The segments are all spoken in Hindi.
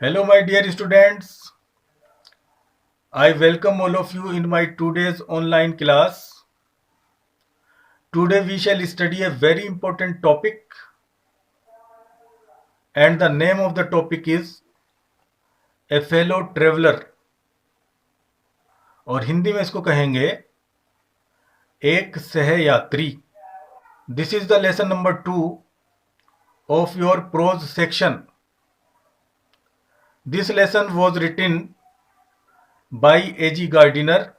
Hello, my dear students. I welcome all of you in my today's online class. Today we shall study a very important topic, and the name of the topic is A Fellow Traveler, और हिंदी में इसको कहेंगे एक सहयात्री. This is the lesson number 2 of your prose section. This lesson was written by A.G. Gardiner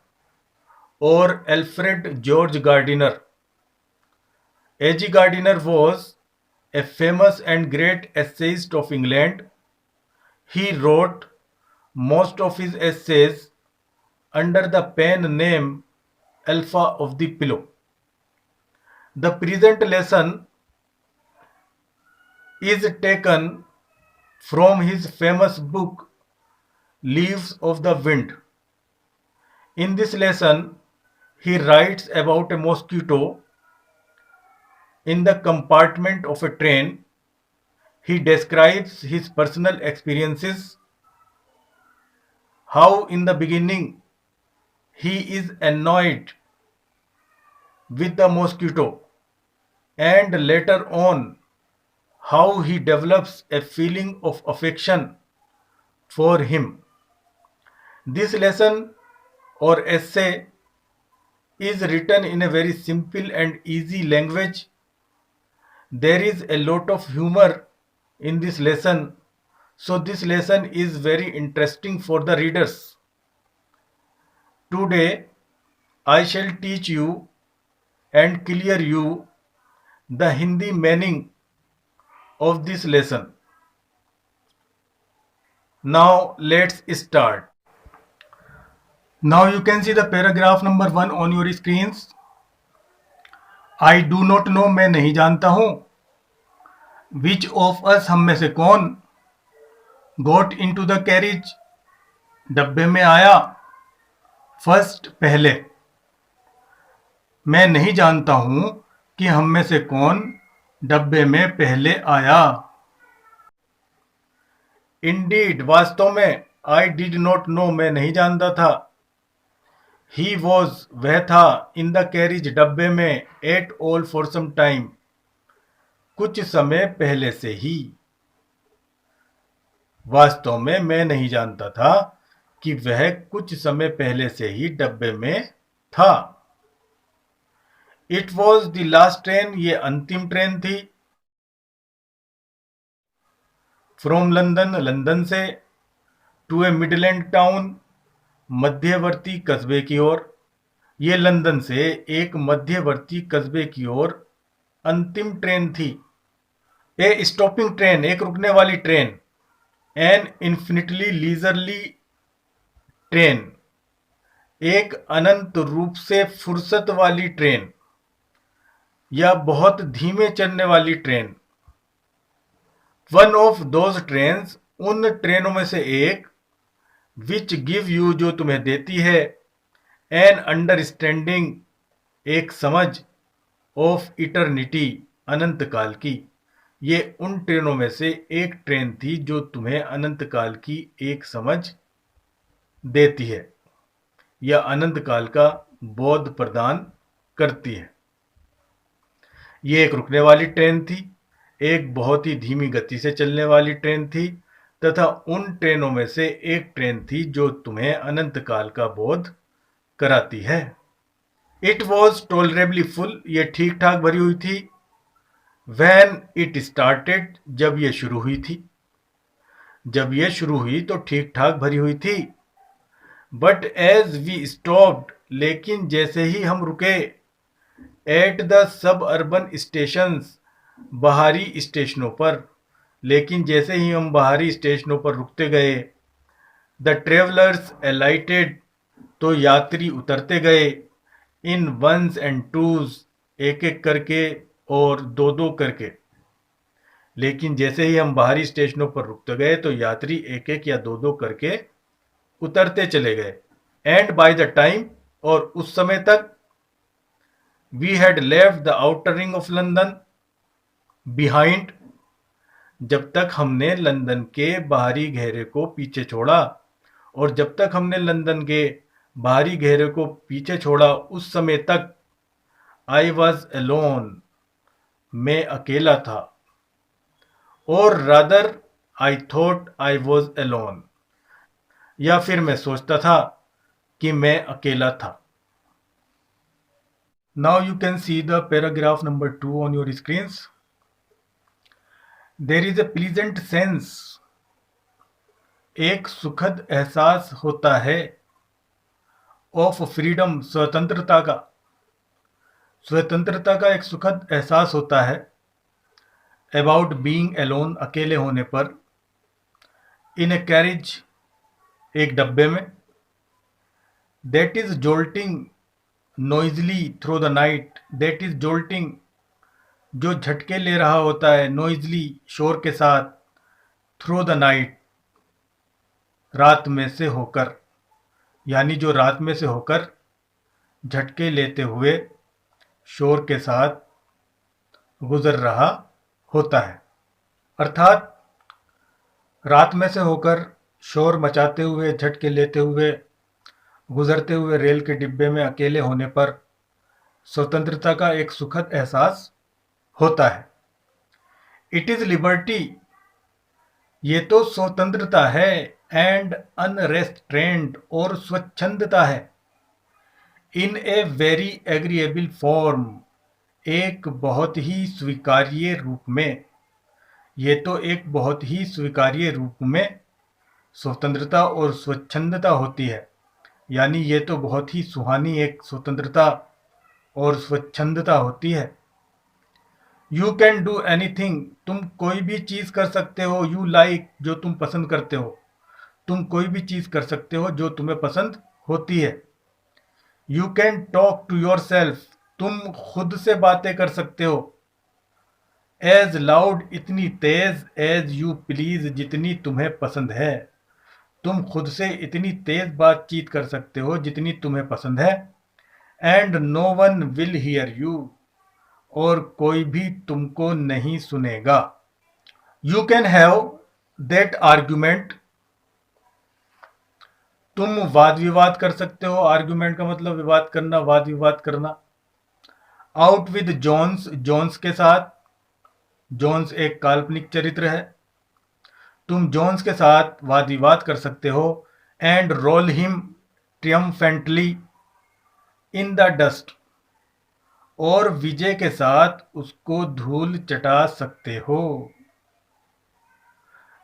or Alfred George Gardiner. A.G. Gardiner was a famous and great essayist of England. He wrote most of his essays under the pen name Alpha of the Pillow. The present lesson is taken from his famous book Leaves of the Wind. In this lesson, he writes about a mosquito in the compartment of a train. He describes his personal experiences, how in the beginning he is annoyed with the mosquito, and later on how he develops a feeling of affection for him. This lesson or essay is written in a very simple and easy language. There is a lot of humor in this lesson, so this lesson is very interesting for the readers. Today I shall teach you and clear you the Hindi meaning of this lesson. Now let's start. Now you can see the paragraph number 1 on your screens. I do not know, मैं नहीं जानता हूँ. Which of us, हम में से कौन, got into the carriage, डब्बे में आया, first, पहले. मैं नहीं जानता हूँ कि हम में से कौन डब्बे में पहले आया. Indeed, वास्तव में, I did not know, मैं नहीं जानता था. He was, वह था, in the carriage, डब्बे में, at all for some time, कुछ समय पहले से ही. वास्तव में मैं नहीं जानता था कि वह कुछ समय पहले से ही डब्बे में था. It was the last train, ये अंतिम ट्रेन थी. From London, लंदन से. To a midland town, मध्यवर्ती कस्बे की ओर. ये लंदन से एक मध्यवर्ती कस्बे की ओर अंतिम ट्रेन थी. ए स्टॉपिंग ट्रेन, एक रुकने वाली train. N infinitely leisurely train, एक अनंत रूप से फुर्सत वाली ट्रेन या बहुत धीमे चलने वाली train. One of those trains, उन ट्रेनों में से एक. विच गिव यू, जो तुम्हें देती है. एन अंडरस्टैंडिंग, एक समझ. ऑफ इटर्निटी, अनंत काल की. ये उन ट्रेनों में से एक ट्रेन थी जो तुम्हें अनंत काल की एक समझ देती है या अनंत काल का बोध प्रदान करती है. ये एक रुकने वाली ट्रेन थी, एक बहुत ही धीमी गति से चलने वाली ट्रेन थी, तथा उन ट्रेनों में से एक ट्रेन थी जो तुम्हें अनंत काल का बोध कराती है. इट वॉज टॉलरेबली फुल, ये ठीक ठाक भरी हुई थी. When it started, जब ये शुरू हुई थी. जब ये शुरू हुई तो ठीक ठाक भरी हुई थी. But as we stopped, लेकिन जैसे ही हम रुके. At the suburban stations, बाहरी स्टेशनों पर. लेकिन जैसे ही हम बाहरी स्टेशनों पर रुकते गए. The travelers alighted, तो यात्री उतरते गए. In ones and twos, एक एक करके और दो दो करके. लेकिन जैसे ही हम बाहरी स्टेशनों पर रुकते गए तो यात्री एक एक या दो दो करके उतरते चले गए. एंड बाय द टाइम, और उस समय तक. We had left the outer ring of London behind, जब तक हमने लंदन के बाहरी घेरे को पीछे छोड़ा, और जब तक हमने लंदन के बाहरी घेरे को पीछे छोड़ा उस समय तक आई वॉज एलोन, मैं अकेला था, और rather I thought I was alone, या फिर मैं सोचता था कि मैं अकेला था। Now you can see the paragraph number 2 on your screens. There is a pleasant sense, एक सुखद एहसास होता है, ऑफ फ्रीडम, स्वतंत्रता का, स्वतंत्रता का एक सुखद एहसास होता है, अबाउट बीइंग एलोन, अकेले होने पर, इन ए कैरिज, एक डब्बे में, that is jolting noisily through the night, that is jolting, जो झटके ले रहा होता है, नॉइजली, शोर के साथ, थ्रू द नाइट, रात में से होकर, यानी जो रात में से होकर झटके लेते हुए शोर के साथ गुजर रहा होता है। अर्थात रात में से होकर शोर मचाते हुए, झटके लेते हुए गुजरते हुए रेल के डिब्बे में अकेले होने पर स्वतंत्रता का एक सुखद एहसास होता है। इट इज लिबर्टी, ये तो स्वतंत्रता है, एंड अनरेस्ट्रेंड, और स्वच्छंदता है, इन ए वेरी एग्रीएबल फॉर्म, एक बहुत ही स्वीकार्य रूप में, ये तो एक बहुत ही स्वीकार्य रूप में स्वतंत्रता और स्वच्छंदता होती है, यानी ये तो बहुत ही सुहानी एक स्वतंत्रता और स्वच्छंदता होती है। यू कैन डू एनीथिंग, तुम कोई भी चीज़ कर सकते हो, यू लाइक, जो तुम पसंद करते हो, तुम कोई भी चीज़ कर सकते हो जो तुम्हें पसंद होती है। You can talk to yourself, तुम खुद से बातें कर सकते हो, एज लाउड, इतनी तेज, एज यू प्लीज, जितनी तुम्हें पसंद है, तुम खुद से इतनी तेज बातचीत कर सकते हो जितनी तुम्हें पसंद है, and no one will hear you, और कोई भी तुमको नहीं सुनेगा। You can have that argument, तुम वाद विवाद कर सकते हो, आर्ग्यूमेंट का मतलब विवाद करना, वाद विवाद करना। आउट विद जोन्स, जोन्स के साथ, जोन्स एक काल्पनिक चरित्र है, तुम जोन्स के साथ वाद विवाद कर सकते हो, and roll him triumphantly in the dust, और विजय के साथ उसको धूल चटा सकते हो।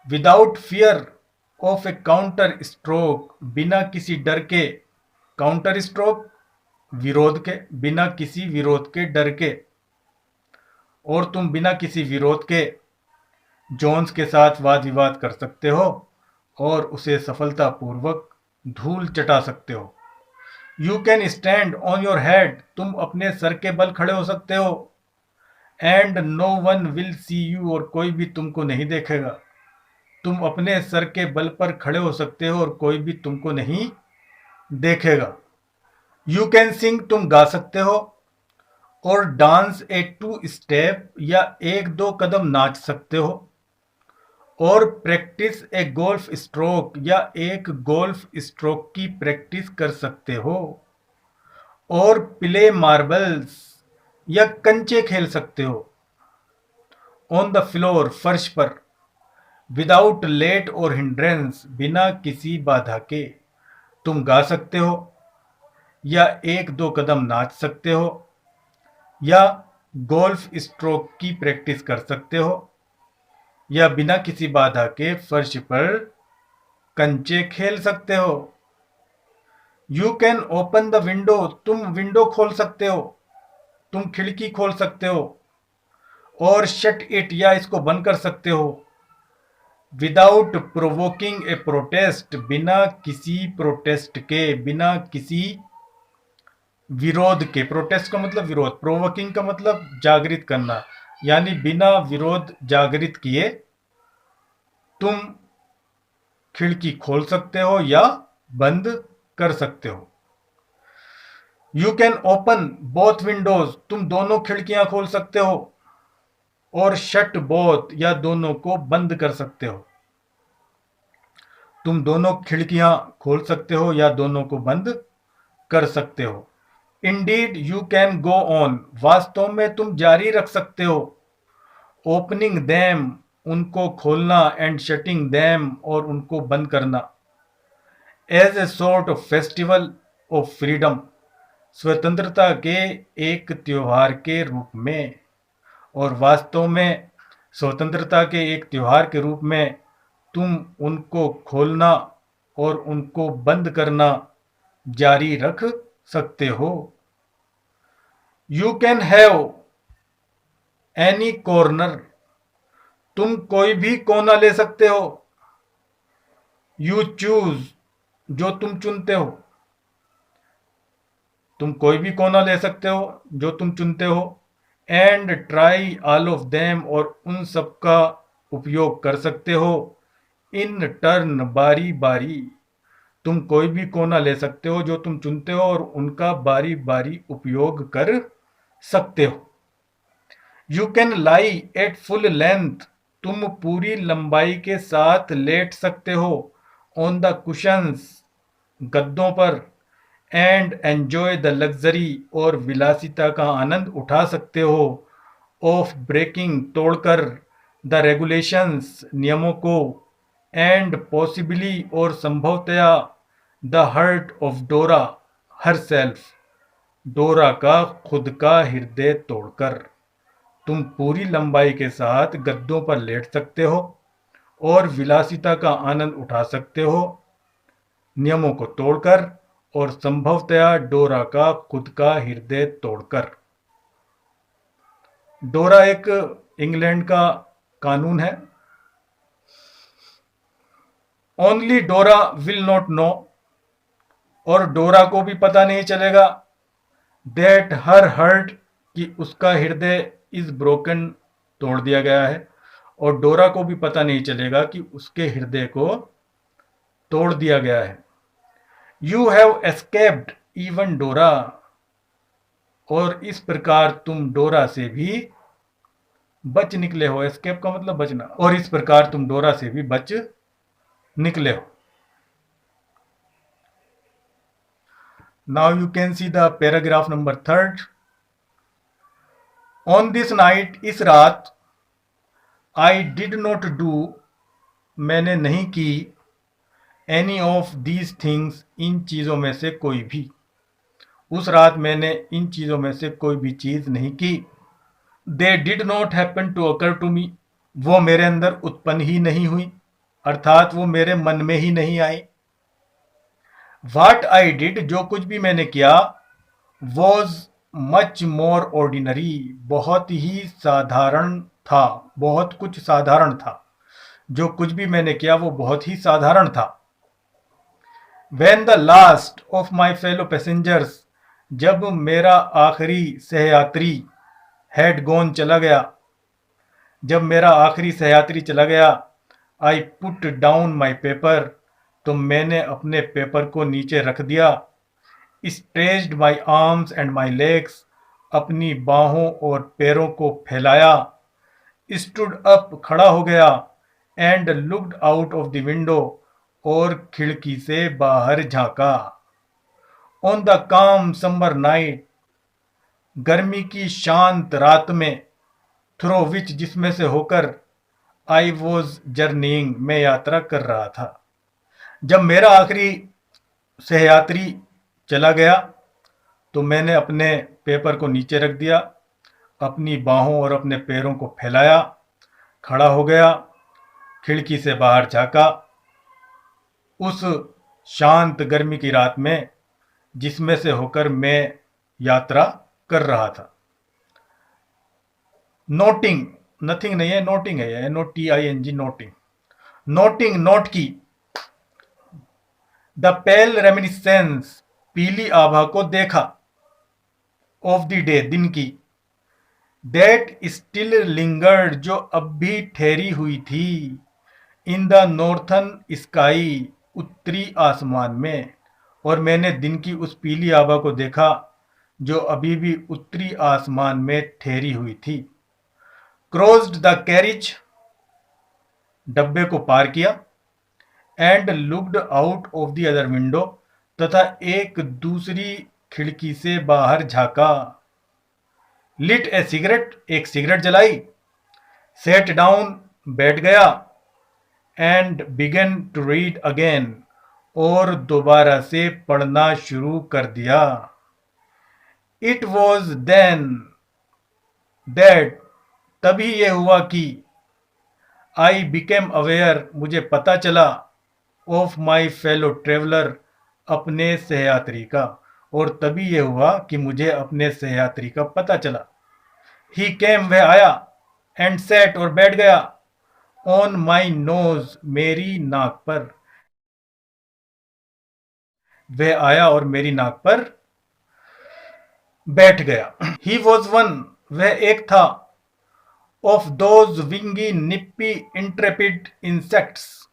Without fear of a counter stroke, बिना किसी डर के, काउंटर स्ट्रोक विरोध के, बिना किसी विरोध के, डर के, और तुम बिना किसी विरोध के जोन्स के साथ वाद विवाद कर सकते हो और उसे सफलतापूर्वक धूल चटा सकते हो। You can stand on your head, तुम अपने सर के बल खड़े हो सकते हो, and no one will see you, और कोई भी तुमको नहीं देखेगा, तुम अपने सर के बल पर खड़े हो सकते हो और कोई भी तुमको नहीं देखेगा। यू कैन सिंग, तुम गा सकते हो, और डांस ए 2 स्टेप, या 1-2 कदम नाच सकते हो, और प्रैक्टिस ए गोल्फ स्ट्रोक, या एक गोल्फ स्ट्रोक की प्रैक्टिस कर सकते हो, और प्ले मार्बल्स, या कंचे खेल सकते हो, ऑन द फ्लोर, फर्श पर, विदाउट लेट और हिंड्रेंस, बिना किसी बाधा के, तुम गा सकते हो, या 1-2 कदम नाच सकते हो, या गोल्फ स्ट्रोक की प्रैक्टिस कर सकते हो, या बिना किसी बाधा के फर्श पर कंचे खेल सकते हो। You can open the window, तुम विंडो खोल सकते हो, तुम खिड़की खोल सकते हो, और शट इट, या इसको बंद कर सकते हो, विदाउट प्रोवोकिंग ए प्रोटेस्ट, बिना किसी प्रोटेस्ट के, बिना किसी विरोध के, प्रोटेस्ट का मतलब विरोध, प्रोवोकिंग का मतलब जागृत करना, यानी बिना विरोध जागृत किए तुम खिड़की खोल सकते हो या बंद कर सकते हो। You can open both Windows, तुम दोनों खिड़कियां खोल सकते हो, और शट बोथ या दोनों को बंद कर सकते हो। तुम दोनों खिड़कियां खोल सकते हो या दोनों को बंद कर सकते हो। Indeed you can go on, वास्तव में तुम जारी रख सकते हो। ओपनिंग दैम, उनको खोलना, एंड शटिंग दैम, और उनको बंद करना। As a sort of festival of freedom, स्वतंत्रता के एक त्योहार के रूप में। और वास्तव में स्वतंत्रता के एक त्योहार के रूप में तुम उनको खोलना और उनको बंद करना जारी रख सकते हो। You can have any corner, तुम कोई भी कोना ले सकते हो। यू चूज, जो तुम चुनते हो। तुम कोई भी कोना ले सकते हो जो तुम चुनते हो। And try all of them, और उन सब का उपयोग कर सकते हो। इन टर्न, बारी बारी, तुम कोई भी कोना ले सकते हो जो तुम चुनते हो और उनका बारी बारी उपयोग कर सकते हो। You can lie at full length, तुम पूरी लंबाई के साथ लेट सकते हो। ऑन द कुशंस, गद्दों पर। एंड एंजॉय द लग्जरी, और विलासिता का आनंद उठा सकते हो। ऑफ ब्रेकिंग, तोड़कर। द रेगुलेशंस, नियमों को। एंड पॉसिबली, और संभवतया। द हर्ट ऑफ डोरा हर सेल्फ, डोरा का खुद का हृदय तोड़कर। तुम पूरी लंबाई के साथ गद्दों पर लेट सकते हो और विलासिता का आनंद उठा सकते हो, नियमों को तोड़कर, और संभवतया डोरा का खुद का हृदय तोड़कर। डोरा एक इंग्लैंड का कानून है। ओनली डोरा विल नॉट नो, और डोरा को भी पता नहीं चलेगा। दैट हर हर्ट, कि उसका हृदय इज ब्रोकन, तोड़ दिया गया है। और डोरा को भी पता नहीं चलेगा कि उसके हृदय को तोड़ दिया गया है। यू हैव एस्केप्ड इवन डोरा, और इस प्रकार तुम डोरा से भी बच निकले हो। एस्केप का मतलब बचना, और इस प्रकार तुम डोरा से भी बच निकले हो। Now you can see the paragraph number 3। On this night, इस रात। आई डिड नॉट डू, मैंने नहीं की। एनी ऑफ दीज थिंग्स, इन चीज़ों में से कोई भी। उस रात मैंने इन चीज़ों में से कोई भी चीज़ नहीं की। They did not happen to occur to me, वो मेरे अंदर उत्पन्न ही नहीं हुई, अर्थात वो मेरे मन में ही नहीं आई। वाट आई डिड, जो कुछ भी मैंने किया। वॉज मच मोर ऑर्डिनरी, बहुत ही साधारण था, बहुत कुछ साधारण था। जो कुछ भी मैंने किया वो बहुत ही साधारण था। When the last of my fellow passengers, जब मेरा आखिरी सहयात्री had gone, चला गया, जब मेरा आखिरी सहयात्री चला गया। I put down my paper, तो मैंने अपने पेपर को नीचे रख दिया। Stretched my arms and my legs, अपनी बाहों और पैरों को फैलाया। Stood up, खड़ा हो गया। And looked out of the window, और खिड़की से बाहर झांका। ऑन द काम समर नाइट, गर्मी की शांत रात में। थ्रो विच, जिसमें से होकर। आई वॉज जर्निंग, मैं यात्रा कर रहा था। जब मेरा आखिरी सहयात्री चला गया तो मैंने अपने पेपर को नीचे रख दिया, अपनी बाहों और अपने पैरों को फैलाया, खड़ा हो गया, खिड़की से बाहर झांका। उस शांत गर्मी की रात में जिसमें से होकर मैं यात्रा कर रहा था। नोटिंग, नथिंग नहीं है, नोटिंग है, NOTING, नोटिंग। नोटिंग, नोट की। द पेल रेमिनिसेंस, पीली आभा को देखा। ऑफ द डे, दिन की। दैट स्टिल लिंगर्ड, जो अब भी ठहरी हुई थी। इन द नॉर्थन स्काई, उत्तरी आसमान में। और मैंने दिन की उस पीली आभा को देखा जो अभी भी उत्तरी आसमान में ठहरी हुई थी। क्रॉस्ड द कैरिज, डब्बे को पार किया, and looked out of the other window, तथा एक दूसरी खिड़की से बाहर झांका। लिट ए सिगरेट, एक सिगरेट जलाई। सेट डाउन, बैठ गया। And began to read again, और दोबारा से पढ़ना शुरू कर दिया। इट वॉज देन दैट, तभी यह हुआ कि आई बिकेम अवेयर, मुझे पता चला, ऑफ माई फेलो ट्रेवलर, अपने सहयात्री का, और तभी यह हुआ कि मुझे अपने सहयात्री का पता चला। ही केम, वह आया, एंड सेट, और बैठ गया, ऑन माई नोज, मेरी नाक पर। वह आया और मेरी नाक पर बैठ गया। ही वॉज वन, वह एक था, ऑफ दोज विंगी निप्पी इंट्रेपिड इंसेक्ट्स,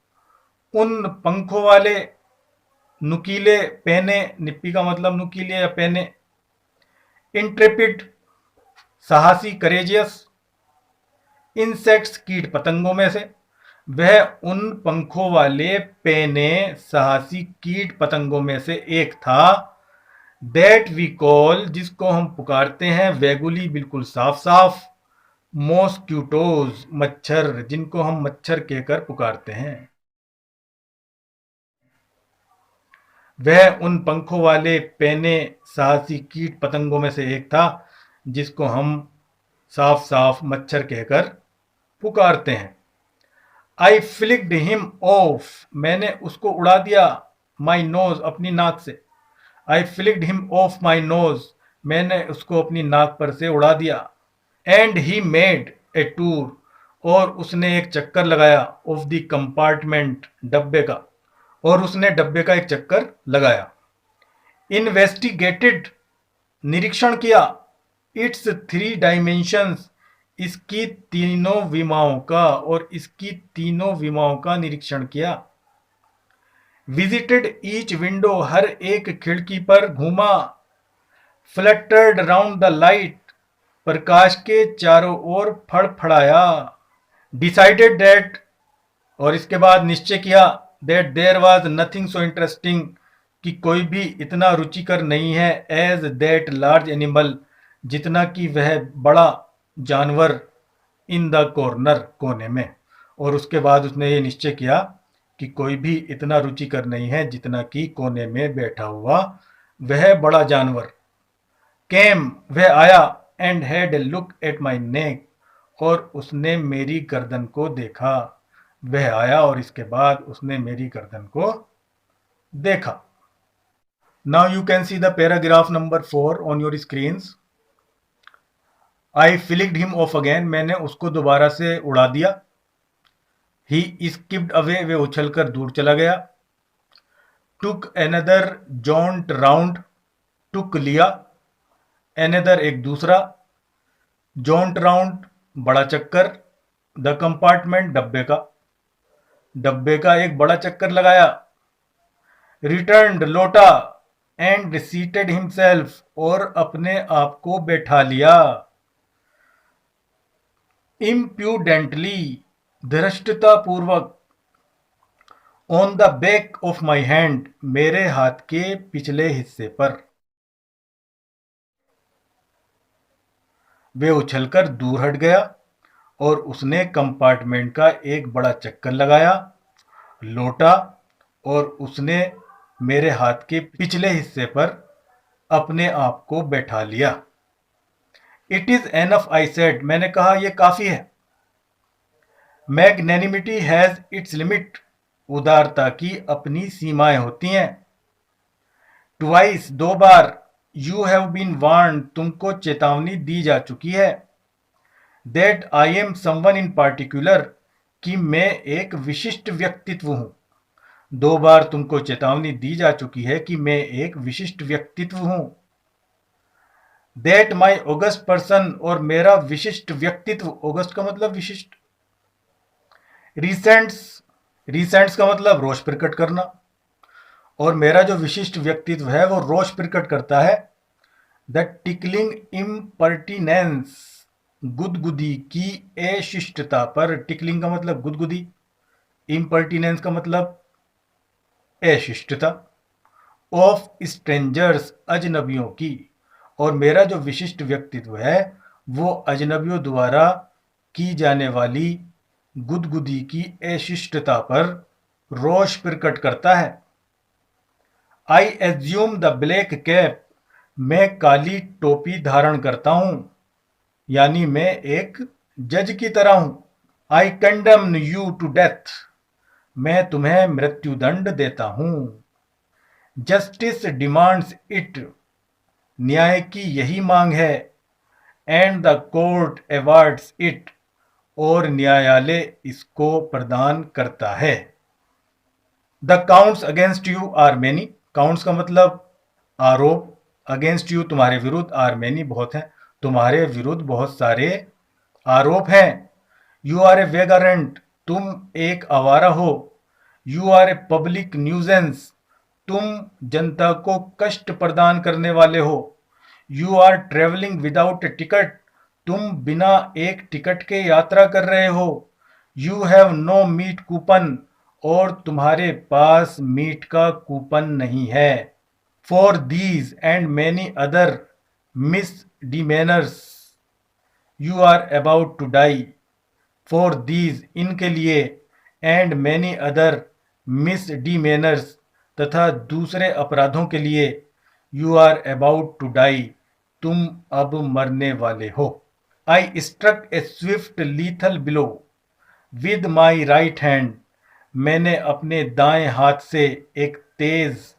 उन पंखों वाले नुकीले पहने, निप्पी का मतलब नुकीले या पहने, इंट्रेपिड साहसी, करेजियस, इंसेक्ट्स कीट पतंगों में से, वह उन पंखों वाले पेने साहसी कीट पतंगों में से एक था। दैट वी कॉल, जिसको हम पुकारते हैं, वेगुली, बिल्कुल साफ साफ, मॉस्क्यूटोज, मच्छर, जिनको हम मच्छर कहकर पुकारते हैं। वह उन पंखों वाले पेने साहसी कीट पतंगों में से एक था जिसको हम साफ साफ मच्छर कहकर पुकारते हैं। आई फ्लिक्ड हिम ऑफ, मैंने उसको उड़ा दिया, माई नोज, अपनी नाक से। I flicked him off my nose, मैंने उसको अपनी नाक पर से उड़ा दिया। And he made a tour, और उसने एक चक्कर लगाया, ऑफ द कंपार्टमेंट, डब्बे का, और उसने डब्बे का एक चक्कर लगाया। इन्वेस्टिगेटेड, निरीक्षण किया, इट्स थ्री डायमेंशंस, इसकी तीनों विमाओं का, और इसकी तीनों विमाओं का निरीक्षण किया। विजिटेड ईच विंडो, हर एक खिड़की पर घूमा। फ्लटर्ड राउंड द लाइट, प्रकाश के चारों ओर फड़फड़ाया। डिसाइडेड दैट, और इसके बाद निश्चय किया, that there was nothing so interesting, कि कोई भी इतना रुचिकर नहीं है, एज दैट लार्ज एनिमल, जितना कि वह बड़ा जानवर, इन द कॉर्नर, कोने में। और उसके बाद उसने ये निश्चय किया कि कोई भी इतना रुचिकर नहीं है जितना कि कोने में बैठा हुआ वह बड़ा जानवर। केम, वह आया, and had a look at my neck, और उसने मेरी गर्दन को देखा। वह आया और इसके बाद उसने मेरी गर्दन को देखा। Now you can see the paragraph number 4 on your screens. I flicked him of again, मैंने उसको दोबारा से उड़ा दिया। ही स्किप्ड अवे, वे उछलकर दूर चला गया। टुक एनदर जॉन्ट राउंड, टुक लिया, एनदर एक दूसरा, जॉन्ट राउंड बड़ा चक्कर, द कंपार्टमेंट डब्बे का, डब्बे का एक बड़ा चक्कर लगाया। रिटर्न्ड लौटा, एंड सीटेड हिमसेल्फ, और अपने आप को बैठा लिया। इम्प्यूडेंटली, धृष्टतापूर्वक, on the back of my hand, मेरे हाथ के पिछले हिस्से पर। वे उछलकर दूर हट गया और उसने कंपार्टमेंट का एक बड़ा चक्कर लगाया, लौटा, और उसने मेरे हाथ के पिछले हिस्से पर अपने आप को बैठा लिया। It is enough, I said, मैंने कहा यह काफी है। मैग्नेनिमिटी हैज इट्स लिमिट, उदारता की अपनी सीमाएं होती हैं। ट्वाइस, दो बार, यू हैव बीन वार्न्ड, तुमको चेतावनी दी जा चुकी है। That I am someone in particular, कि मैं एक विशिष्ट व्यक्तित्व हूं। दो बार तुमको चेतावनी दी जा चुकी है कि मैं एक विशिष्ट व्यक्तित्व हूं। दैट माई ऑगस्ट पर्सन, और मेरा विशिष्ट व्यक्तित्व, ऑगस्ट का मतलब विशिष्ट, रिसेंट्स, रिसेंट्स का मतलब रोष प्रकट करना, और मेरा जो विशिष्ट व्यक्तित्व है वो रोष प्रकट करता है। द टिकलिंग इम्पर्टिनेंस, गुदगुदी की अशिष्टता पर, टिकलिंग का मतलब गुदगुदी, इम्पर्टिनेंस का मतलब अशिष्टता, ऑफ स्ट्रेंजर्स अजनबियों की, और मेरा जो विशिष्ट व्यक्तित्व है वो अजनबियों द्वारा की जाने वाली गुदगुदी की अशिष्टता पर रोष प्रकट करता है। I assume the black cap, मैं काली टोपी धारण करता हूं, यानी मैं एक जज की तरह हूं। आई कंडेम्न यू टू डेथ, मैं तुम्हें मृत्युदंड देता हूं। जस्टिस डिमांड्स इट, न्याय की यही मांग है। And the court awards it, और न्यायालय इसको प्रदान करता है। The counts against you are many, counts का मतलब आरोप, अगेंस्ट यू तुम्हारे विरुद्ध, आर मेनी बहुत हैं, तुम्हारे विरुद्ध बहुत सारे आरोप हैं। यू आर ए वेगारेंट, तुम एक आवारा हो। You are a public nuisance, तुम जनता को कष्ट प्रदान करने वाले हो। You are travelling without a ticket, तुम बिना एक टिकट के यात्रा कर रहे हो। You have no meat coupon, और तुम्हारे पास मीट का कूपन नहीं है। For these and many other misdemeanours you are about to die, for these इनके लिए, and many other misdemeanours तथा दूसरे अपराधों के लिए, you are about to die, तुम अब मरने वाले हो। I struck a swift lethal blow with my right hand, मैंने अपने दाएं हाथ से एक तेज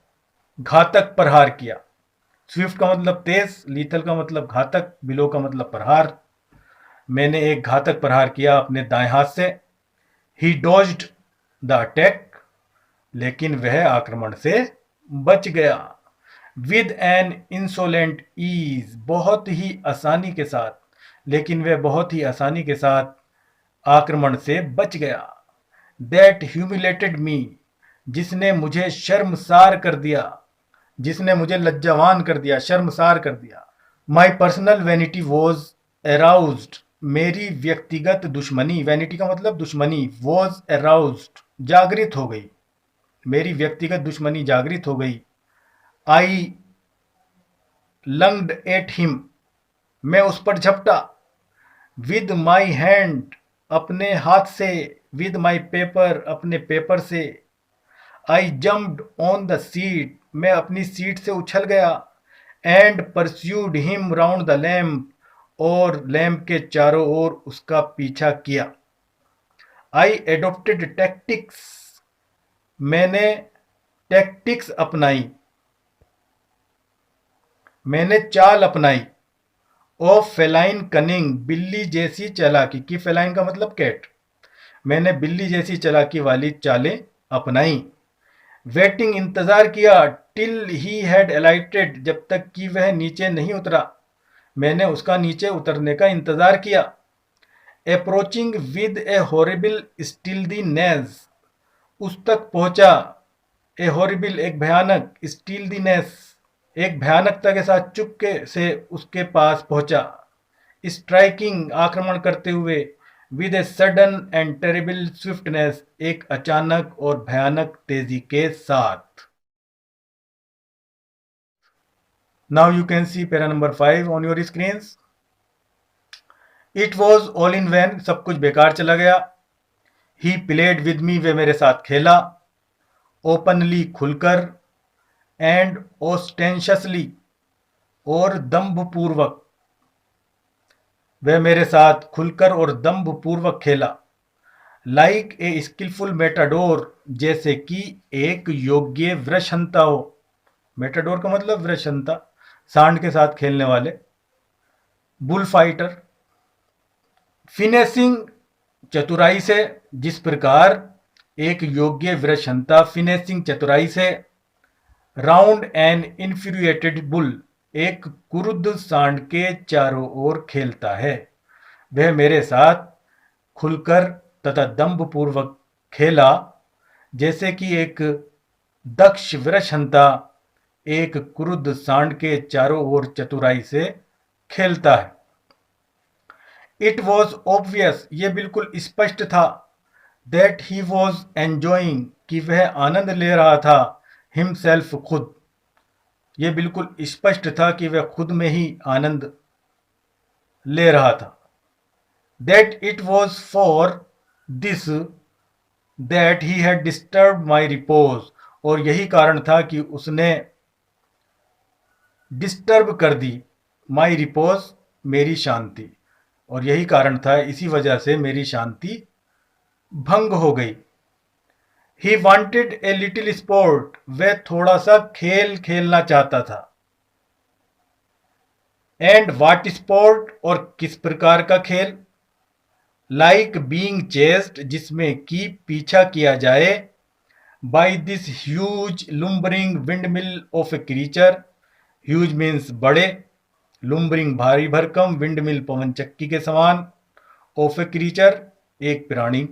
घातक प्रहार किया। स्विफ्ट का मतलब तेज, लीथल का मतलब घातक, बिलो का मतलब प्रहार। मैंने एक घातक प्रहार किया अपने दाएं हाथ से। ही डॉज्ड द अटैक, लेकिन वह आक्रमण से बच गया। विद एन इंसोलेंट ईज, बहुत ही आसानी के साथ, लेकिन वह बहुत ही आसानी के साथ आक्रमण से बच गया। दैट ह्यूमिलेटेड मी, जिसने मुझे शर्मसार कर दिया, जिसने मुझे लज्जावान कर दिया, शर्मसार कर दिया। My personal vanity was aroused, मेरी व्यक्तिगत दुश्मनी, वैनिटी का मतलब दुश्मनी, वॉज अराउज्ड, जागृत हो गई, मेरी व्यक्तिगत दुश्मनी जागृत हो गई। आई लंग्ड एट हिम, मैं उस पर झपटा। विद माई हैंड, अपने हाथ से। विद माई पेपर, अपने पेपर से। I jumped on the seat, मैं अपनी सीट से उछल गया। And pursued him round the lamp, और लैम्प के चारों ओर उसका पीछा किया। आई एडोप्टेड टैक्टिक्स, मैंने टैक्टिक्स अपनाई, मैंने चाल अपनाई। ऑफ फेलाइन कनिंग, बिल्ली जैसी चालाकी की, फेलाइन का मतलब कैट, मैंने बिल्ली जैसी चालाकी वाली चालें अपनाई। वेटिंग, इंतजार किया। टिल ही हैड अलाइटेड, जब तक कि वह नीचे नहीं उतरा, मैंने उसका नीचे उतरने का इंतजार किया। अप्रोचिंग विद ए हॉरिबल स्टिल्दीनेस, उस तक पहुंचा। ए हॉरिबल एक भयानक, स्टिल्दीनेस एक भयानकता के साथ चुपके से उसके पास पहुंचा। स्ट्राइकिंग आक्रमण करते हुए। With a sudden and terrible swiftness, एक अचानक और भयानक तेजी के साथ। Now you can see para number 5 on your screens. It was all in vain, सब कुछ बेकार चला गया। ही प्लेड विद मी, वे मेरे साथ खेला। ओपनली, खुलकर। एंड ओस्टेंशसली, और दम्भपूर्वक, वह मेरे साथ खुलकर और दम्भपूर्वक खेला। लाइक ए स्किलफुल मेटाडोर, जैसे कि एक योग्य वृषहंता हो। मेटाडोर का मतलब वृषहंता, सांड के साथ खेलने वाले। Bull fighter. फिनेसिंग, चतुराई से, जिस प्रकार एक योग्य वृषहंता फिनेसिंग चतुराई से। राउंड एन इन्फ्यूरिएटेड बुल, एक क्रुद्ध सांड के चारों ओर खेलता है। वह मेरे साथ खुलकर तथा दंभपूर्वक खेला, जैसे कि एक दक्ष वृषहंता एक क्रुद्ध सांड के चारों ओर चतुराई से खेलता है। इट वॉज ऑब्वियस, ये बिल्कुल स्पष्ट था, दैट ही वॉज एंजॉइंग, कि वह आनंद ले रहा था, हिमसेल्फ, खुद, ये बिल्कुल स्पष्ट था कि वह खुद में ही आनंद ले रहा था। That it was for this that he had disturb my repose, और यही कारण था कि उसने डिस्टर्ब कर दी माई रिपोज, मेरी शांति, और यही कारण था, इसी वजह से मेरी शांति भंग हो गई। He wanted a little sport, वह थोड़ा सा खेल खेलना चाहता था। एंड वाट स्पोर्ट, और किस प्रकार का खेल? लाइक बीइंग चेस्ड, जिसमें कि पीछा किया जाए, by this huge lumbering windmill of a creature, huge means बड़े, लुम्बरिंग भारी भरकम, विंडमिल पवन चक्की के समान, ऑफ ए क्रीचर एक प्राणी,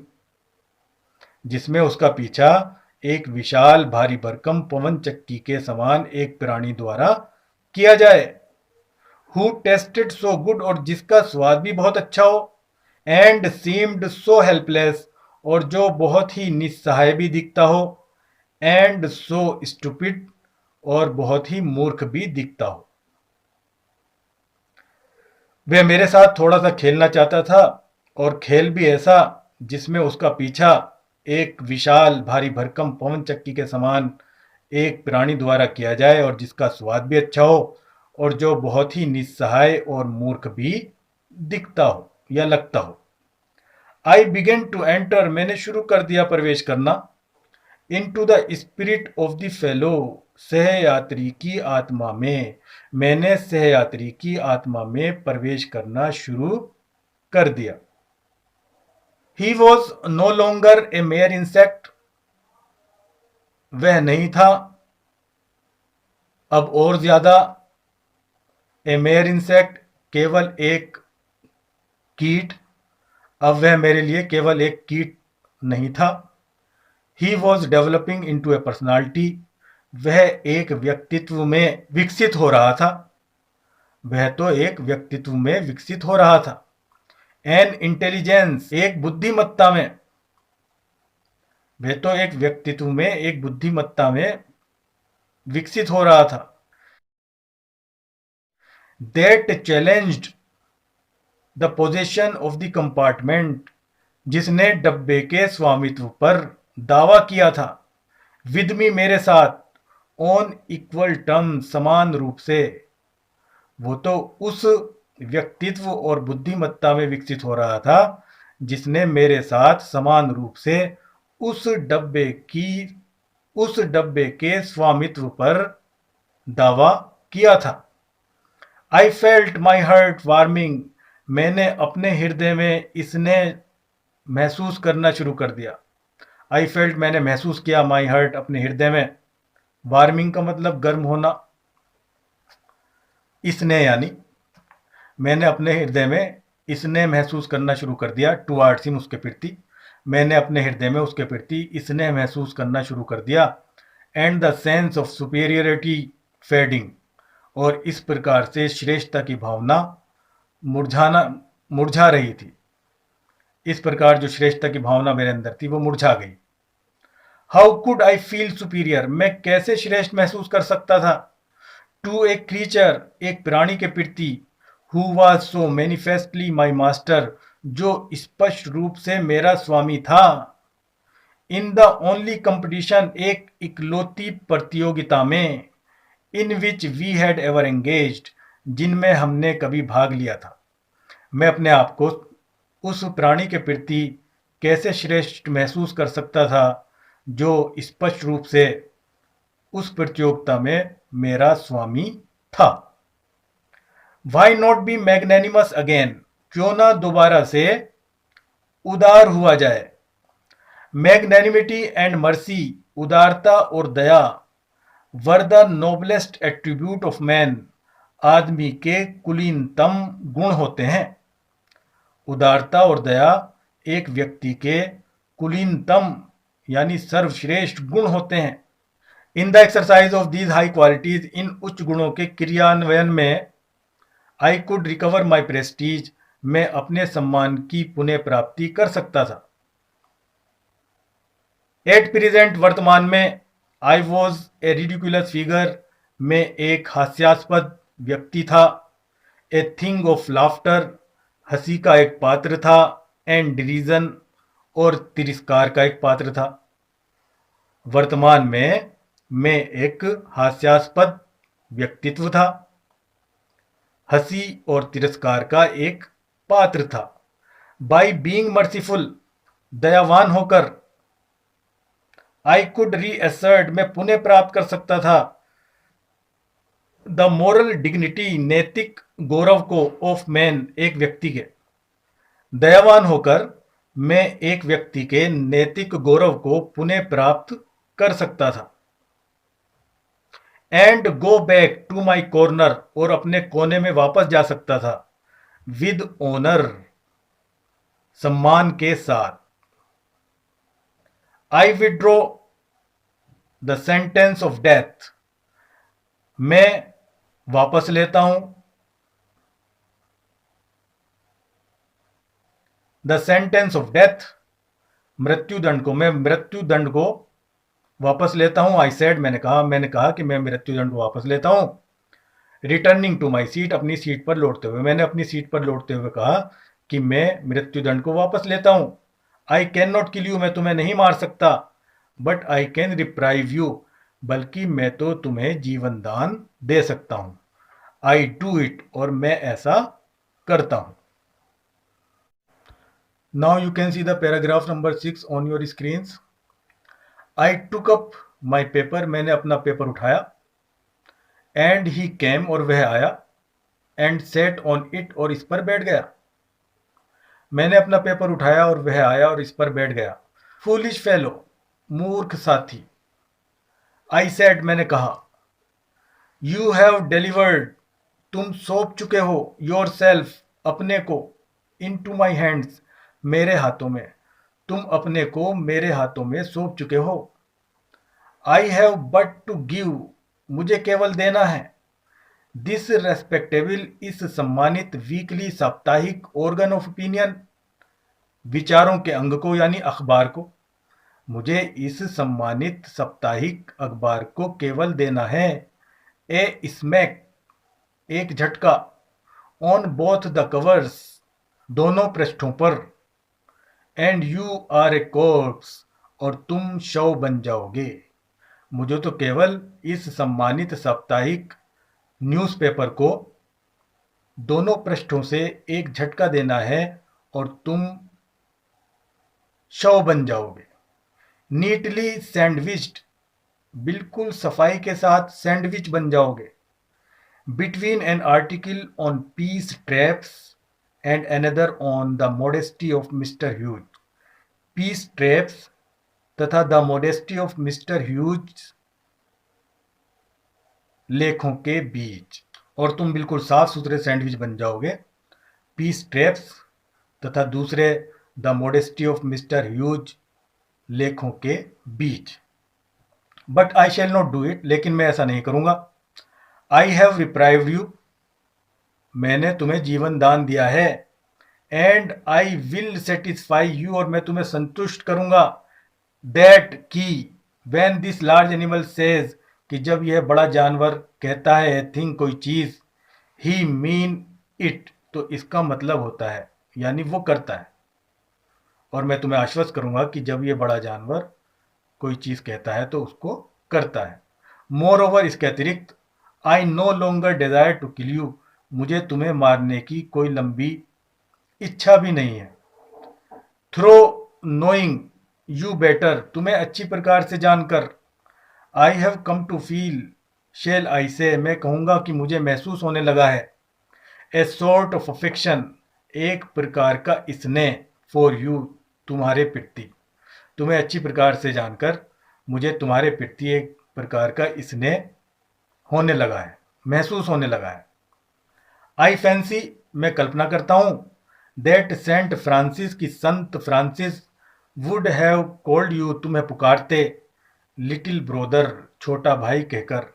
जिसमें उसका पीछा एक विशाल भारी भरकम पवन चक्की के समान एक प्राणी द्वारा किया जाए। हु टेस्टेड सो गुड, और जिसका स्वाद भी बहुत अच्छा हो, एंड सीम्ड सो हेल्पलेस, और जो बहुत ही निस्सहाय भी दिखता हो, एंड सो स्टूपिड, और बहुत ही मूर्ख भी दिखता हो। वह मेरे साथ थोड़ा सा खेलना चाहता था, और खेल भी ऐसा जिसमें उसका पीछा एक विशाल भारी भरकम पवन चक्की के समान एक प्राणी द्वारा किया जाए, और जिसका स्वाद भी अच्छा हो, और जो बहुत ही निस्सहाय और मूर्ख भी दिखता हो या लगता हो। आई बिगेन टू एंटर, मैंने शुरू कर दिया प्रवेश करना, into the spirit of the fellow, सहयात्री की आत्मा में, मैंने सहयात्री की आत्मा में प्रवेश करना शुरू कर दिया। He was no longer a mere insect, वह नहीं था अब और ज्यादा ए मेयर इंसेक्ट, केवल एक कीट, अब वह मेरे लिए केवल एक कीट नहीं था। He was developing into a personality, वह एक व्यक्तित्व में विकसित हो रहा था, वह तो एक व्यक्तित्व में विकसित हो रहा था। एन इंटेलिजेंस, एक बुद्धिमत्ता में, वह तो एक व्यक्तित्व में एक बुद्धिमत्ता में विकसित हो रहा था। That challenged the position of the compartment, जिसने डब्बे के स्वामित्व पर दावा किया था, विद मी, मेरे साथ, ऑन इक्वल टर्म, समान रूप से, वो तो उस व्यक्तित्व और बुद्धिमत्ता में विकसित हो रहा था जिसने मेरे साथ समान रूप से उस डब्बे के स्वामित्व पर दावा किया था। I felt my heart warming, मैंने अपने हृदय में इसने महसूस करना शुरू कर दिया। आई फेल्ट, मैंने महसूस किया, माई हार्ट, अपने हृदय में, वार्मिंग का मतलब गर्म होना, इसने यानी मैंने अपने हृदय में इसने महसूस करना शुरू कर दिया, टुवार्ड्स हिम, उसके प्रति, मैंने अपने हृदय में उसके प्रति इसने महसूस करना शुरू कर दिया। And the sense of superiority fading, और इस प्रकार से श्रेष्ठता की भावना मुरझा रही थी, इस प्रकार जो श्रेष्ठता की भावना मेरे अंदर थी वो मुरझा गई। How could I feel superior, मैं कैसे श्रेष्ठ महसूस कर सकता था, टू ए क्रीचर, एक प्राणी के प्रति, who was so manifestly my master, जो स्पष्ट रूप से मेरा स्वामी था। इन द ओनली कंपटीशन, एक इकलौती प्रतियोगिता में, in which we had ever engaged, जिनमें हमने कभी भाग लिया था। मैं अपने आप को उस प्राणी के प्रति कैसे श्रेष्ठ महसूस कर सकता था जो स्पष्ट रूप से उस प्रतियोगिता में मेरा स्वामी था। वाई नॉट बी मैग्नेनिमस अगेन, क्यों ना दोबारा से उदार हुआ जाए। मैग्नेनिमिटी एंड मर्सी, उदारता और दया, were the noblest attribute of man, आदमी के कुलीनतम गुण होते हैं। उदारता और दया एक व्यक्ति के कुलीनतम यानी सर्वश्रेष्ठ गुण होते हैं। In the exercise of these high qualities, इन उच्च गुणों के क्रियान्वयन में, I could recover my prestige, मैं अपने सम्मान की पुनः प्राप्ति कर सकता था। एट प्रेजेंट वर्तमान में, I was a ridiculous figure, मैं एक हास्यास्पद व्यक्ति था। ए थिंग ऑफ लाफ्टर, हंसी का एक पात्र था। एंड डिरीजन, और तिरस्कार का एक पात्र था। वर्तमान में मैं एक हास्यास्पद व्यक्तित्व था, हंसी और तिरस्कार का एक पात्र था। बाई बीइंग मर्सीफुल, दयावान होकर। आई कुड रीअसर्ट, मैं पुनः प्राप्त कर सकता था। द मोरल डिग्निटी, नैतिक गौरव को, ऑफ मैन, एक व्यक्ति के। दयावान होकर मैं एक व्यक्ति के नैतिक गौरव को पुनः प्राप्त कर सकता था। And go back to my corner, और अपने कोने में वापस जा सकता था। विद ऑनर, सम्मान के साथ। आई withdraw the sentence of death, मैं वापस लेता हूं द सेंटेंस ऑफ डेथ, मृत्युदंड को, मैं मृत्युदंड को वापस लेता हूं। आई सेड, मैंने कहा कि मैं मृत्युदंड को वापस लेता हूं। रिटर्निंग टू माई सीट, अपनी सीट पर लौटते हुए, मैंने अपनी सीट पर लौटते हुए कहा कि मैं मृत्युदंड को वापस लेता हूं। I can not kill you, मैं तुम्हें नहीं मार सकता। But I can reprieve you, बल्कि मैं तो तुम्हें जीवन दान दे सकता हूं। आई डू इट, और मैं ऐसा करता हूं। Now you can see the paragraph number 6 on your screens. I took up my paper, मैंने अपना पेपर उठाया। एंड ही केम, और वह आया। एंड सेट ऑन इट, और इस पर बैठ गया। मैंने अपना पेपर उठाया और वह आया और इस पर बैठ गया। फूलिश फेलो, मूर्ख साथी। आई सेड, मैंने कहा। यू हैव डिलीवर्ड, तुम सौंप चुके हो। योर सेल्फ, अपने को। इन टू माई हैंड्स, मेरे हाथों में। तुम अपने को मेरे हाथों में सौंप चुके हो। I have but to give, मुझे केवल देना है। दिस रेस्पेक्टेबल, इस सम्मानित वीकली, साप्ताहिक, ऑर्गन ऑफ ओपिनियन, विचारों के अंग को, यानी अखबार को। मुझे इस सम्मानित साप्ताहिक अखबार को केवल देना है। ए स्मैक, एक झटका। ऑन बोथ द कवर्स, दोनों पृष्ठों पर। And you are a corpse, और तुम शव बन जाओगे। मुझे तो केवल इस सम्मानित साप्ताहिक न्यूज़पेपर को दोनों पृष्ठों से एक झटका देना है और तुम शव बन जाओगे। नीटली सैंडविच्ड, बिल्कुल सफाई के साथ सैंडविच बन जाओगे। Between an article on peace traps and another on the modesty of mister Hughes, peace traps तथा the modesty of mister Hughes लेखों के बीच, और तुम बिल्कुल साफ सुथरे सैंडविच बन जाओगे। पीस ट्रैप्स तथा दूसरे the modesty of mister Hughes लेखों के बीच। But I shall not do it, लेकिन मैं ऐसा नहीं करूंगा। आई हैव रिप्राइव्ड यू, मैंने तुम्हें जीवन दान दिया है। And I will satisfy you, और मैं तुम्हें संतुष्ट करूंगा। दैट की, when this large animal says, कि जब यह बड़ा जानवर कहता है ए थिंग, कोई चीज, ही मीन इट, तो इसका मतलब होता है, यानी वो करता है। और मैं तुम्हें आश्वस्त करूंगा कि जब ये बड़ा जानवर कोई चीज कहता है तो उसको करता है। मोर ओवर, इसके अतिरिक्त, I no longer desire to kill you, मुझे तुम्हें मारने की कोई लंबी इच्छा भी नहीं है। थ्रो नोइंग यू बेटर, तुम्हें अच्छी प्रकार से जानकर। I have come to feel, shall I say, मैं कहूंगा कि मुझे महसूस होने लगा है। ए सॉर्ट ऑफ अफेक्शन, एक प्रकार का स्नेह। फॉर यू, तुम्हारे प्रति। तुम्हें अच्छी प्रकार से जानकर मुझे तुम्हारे प्रति एक प्रकार का स्नेह होने लगा है, महसूस होने लगा है। आई फैंसी, मैं कल्पना करता हूं। दैट सेंट फ्रांसिस, की संत Francis, would have called you, तुम्हें पुकारते, लिटिल ब्रोदर, छोटा भाई कहकर।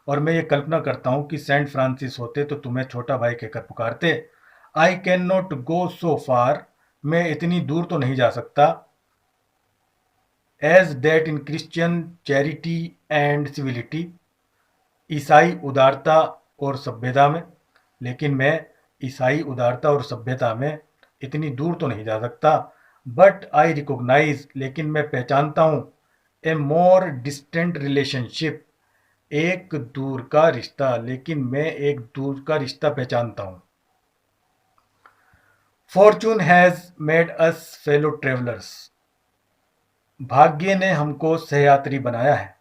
और मैं ये कल्पना करता हूं कि सेंट फ्रांसिस होते तो तुम्हें छोटा भाई कहकर पुकारते। आई कैन नॉट गो सो फार, मैं इतनी दूर तो नहीं जा सकता, as that in Christian charity and civility, ईसाई उदारता और सभ्यता में, लेकिन मैं ईसाई उदारता और सभ्यता में इतनी दूर तो नहीं जा सकता। बट आई रिकॉग्नाइज, लेकिन मैं पहचानता हूँ, ए मोर डिस्टेंट रिलेशनशिप, एक दूर का रिश्ता, लेकिन मैं एक दूर का रिश्ता पहचानता हूँ। Fortune has made us fellow travellers, भाग्य ने हमको सहयात्री बनाया है।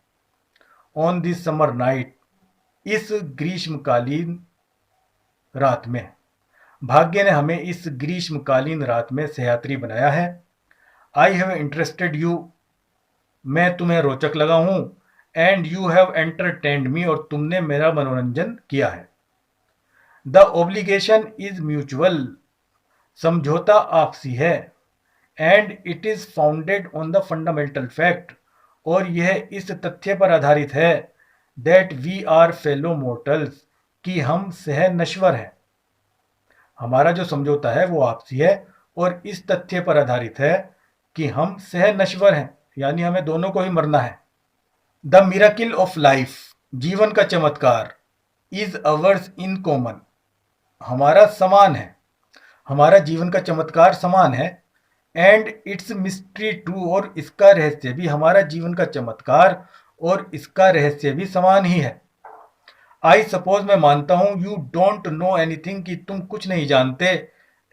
ऑन दिस समर नाइट, इस ग्रीष्मकालीन रात में, भाग्य ने हमें इस ग्रीष्मकालीन रात में सहयात्री बनाया है। आई हैव इंटरेस्टेड यू, मैं तुम्हें रोचक लगा हूं, एंड यू हैव एंटरटेन्ड मी, और तुमने मेरा मनोरंजन किया है। द ओब्लिगेशन इज म्यूचुअल, समझौता आपसी है। And it is founded on the fundamental fact, और यह इस तथ्य पर आधारित है, that we are fellow mortals, कि हम सह नश्वर हैं। हमारा जो समझौता है वो आपसी है और इस तथ्य पर आधारित है कि हम सह नश्वर हैं, यानी हमें दोनों को ही मरना है। द मिरेकल ऑफ लाइफ, जीवन का चमत्कार, इज अवर्स इन कॉमन, हमारा समान है, हमारा जीवन का चमत्कार समान है। एंड इट्स मिस्ट्री टू, और इसका रहस्य भी, हमारा जीवन का चमत्कार और इसका रहस्य भी समान ही है। आई सपोज, मैं मानता हूं, यू डोंट नो एनीथिंग, कि तुम कुछ नहीं जानते,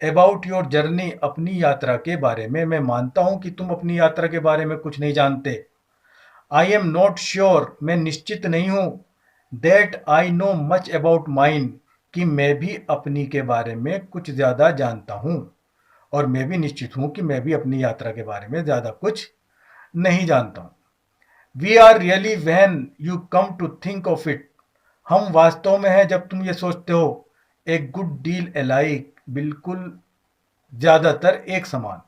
अबाउट योर जर्नी, अपनी यात्रा के बारे में। मैं मानता हूं कि तुम अपनी यात्रा के बारे में कुछ नहीं जानते। आई एम नॉट श्योर, मैं निश्चित नहीं हूं, that I know much about mine, कि मैं भी अपनी के बारे में कुछ ज़्यादा जानता हूं, और मैं भी निश्चित हूं कि मैं भी अपनी यात्रा के बारे में ज़्यादा कुछ नहीं जानता हूं। We are really when you come to think of it, हम वास्तव में हैं जब तुम ये सोचते हो, ए गुड डील अलाइक, बिल्कुल ज़्यादातर एक समान।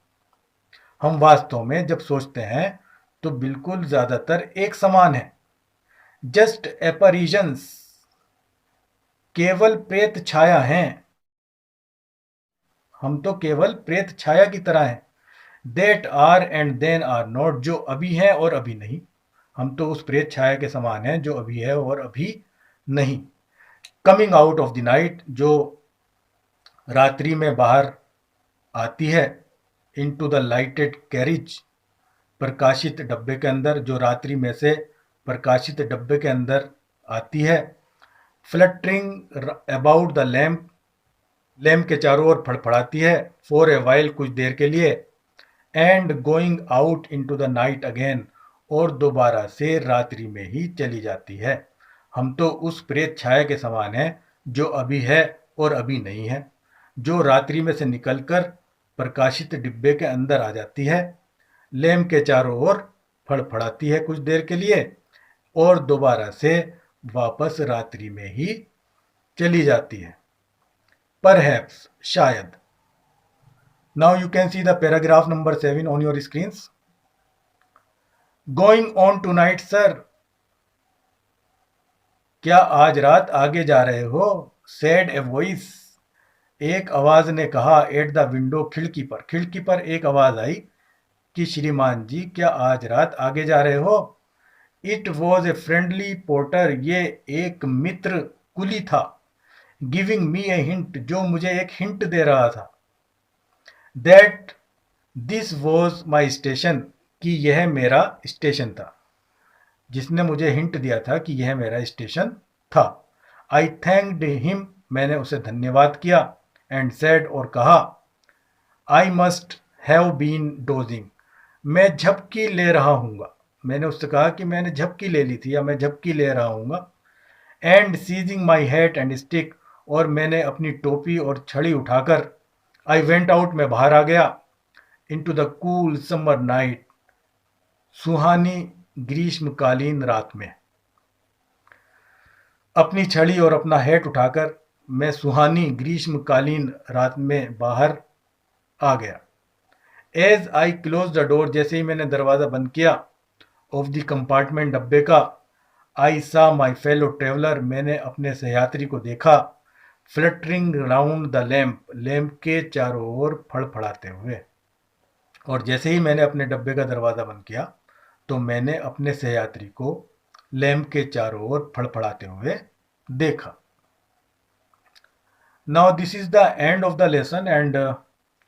हम वास्तव में जब सोचते हैं तो बिल्कुल ज़्यादातर एक समान है। जस्ट एपरिजन्स, केवल प्रेत छाया हैं, हम तो केवल प्रेत छाया की तरह हैं। That are and then are not, जो अभी हैं और अभी नहीं, हम तो उस प्रेत छाया के समान हैं जो अभी है और अभी नहीं। Coming out of the night, जो रात्रि में बाहर आती है, इनटू द लाइटेड कैरिज, प्रकाशित डब्बे के अंदर, जो रात्रि में से प्रकाशित डब्बे के अंदर आती है। Fluttering about the lamp, lamp के चारों ओर फड़फड़ाती है, फॉर ए वाइल, कुछ देर के लिए। And going out into the night again, और दोबारा से रात्रि में ही चली जाती है। हम तो उस प्रेत छाया के समान हैं जो अभी है और अभी नहीं है, जो रात्रि में से निकलकर प्रकाशित डिब्बे के अंदर आ जाती है, लैम्प के चारों ओर फड़फड़ाती है कुछ देर के लिए, और दोबारा से वापस रात्रि में ही चली जाती है। परहैप्स, शायद। Now you can see the paragraph number 7 on your screens. Going on tonight sir, क्या आज रात आगे जा रहे हो? सेड ए वॉइस, एक आवाज ने कहा। एट द विंडो, खिड़की पर, खिड़की पर एक आवाज आई कि श्रीमान जी क्या आज रात आगे जा रहे हो? It was a friendly porter, ये एक मित्र कुली था। गिविंग मी ए हिंट, जो मुझे एक हिंट दे रहा था। That this was my station, कि यह मेरा स्टेशन था, जिसने मुझे हिंट दिया था कि यह मेरा स्टेशन था। आई थैंक्ड हिम, मैंने उसे धन्यवाद किया। एंड सेड, और कहा, I must have been dozing, मैं झपकी ले रहा हूँगा। मैंने उससे कहा कि मैंने झपकी ले ली थी या मैं झपकी ले रहा हूँगा। And seizing my hat and stick, और मैंने अपनी टोपी और छड़ी उठाकर, आई वेंट आउट, मैं बाहर आ गया। Into the cool summer night, सुहानी ग्रीष्मकालीन रात में। अपनी छड़ी और अपना हैट उठाकर मैं सुहानी ग्रीष्मकालीन रात में बाहर आ गया। As I close the door, जैसे ही मैंने दरवाज़ा बंद किया, ऑफ द कंपार्टमेंट, डब्बे का। आई सा माई फेलो ट्रेवलर, मैंने अपने सहयात्री को देखा। Fluttering round the lamp, lamp के चारों ओर फड़फड़ाते हुए। और जैसे ही मैंने अपने डब्बे का दरवाज़ा बंद किया तो मैंने अपने सहयात्री को लैम्प के चारों ओर फड़फड़ाते हुए देखा। Now this is the end of the lesson, and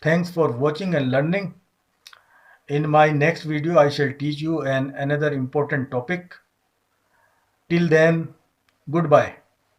thanks for watching and learning. In my next video I shall teach you another important topic. Till then, goodbye.